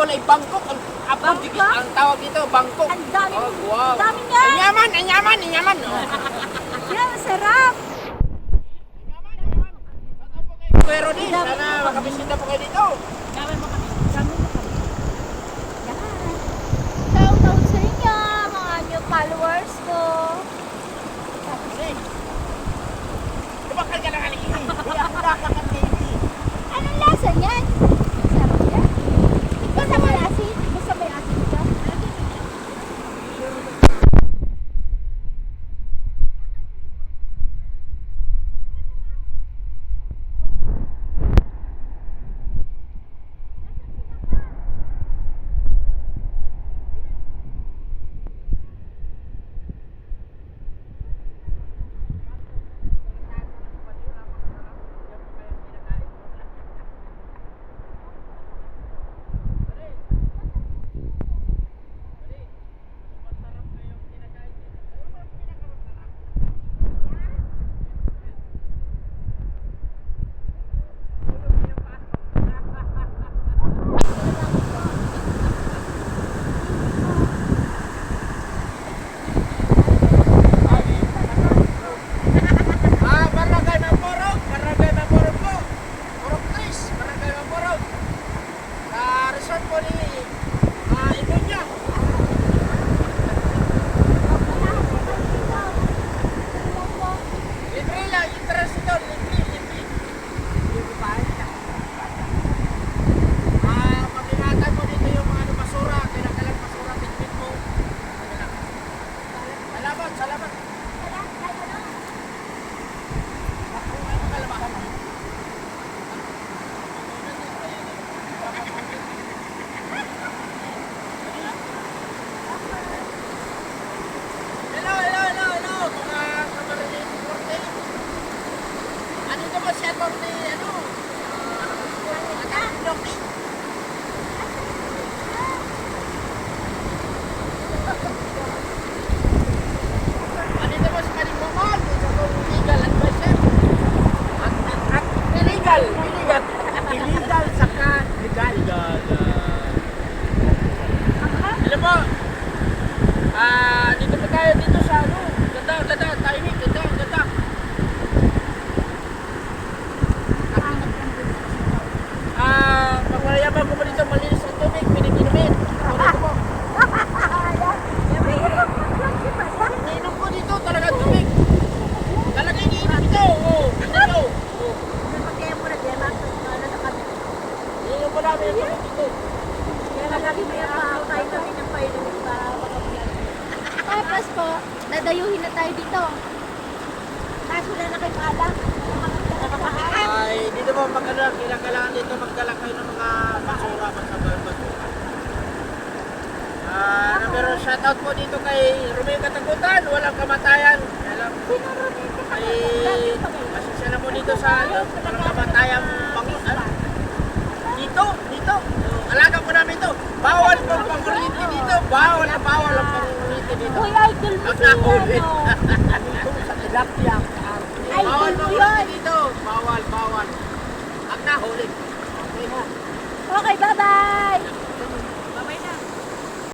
Apple ay Bangkok. Apple, ang tawag dito, Bangkok. Ang dami. Oh, wow. Dami niya. Ang yaman, ang yaman, ang yaman. Yan, masarap. Kuya Rodi, sana makabisita po kayo dito. Dami mo kami. Dami mo kami. Yan. Shout out sa inyo, mga new followers ko. Bakal ka lang aliki. Wala ka ng baby. Anong lasa niyan? Sarap yan. Basta may asin. Basta may asin ka. Illegal saka legal. Alam mo, dito pa tayo dito sa ano, ganda, timing, ganda. Pagmayaman ko mo dito, malinis ang tubig, piniginumin. Ano mo? Iniinom ko dito, talaga tubig. Talaga iniinom ito, ito. Iniinom ko namin ang tubig dito. Tapos po, dadayuhin na tayo dito. Tapos wala na kayo paalam. Ay, dito mo kailangan dito magdala kayo ng mga basura sa basura. Pero shoutout po dito kay Romeo Katakutan, walang kamatayan. Alam ko, ay pasensya na po dito sa walang kamatayan dito. Alaga po namin ito. Bawal po panguliti dito. Bawal ang panguliti dito. Uy, idol ko siya, no? Sa tilapia. Idol Bawal ko panguliti yun. dito. Bawal.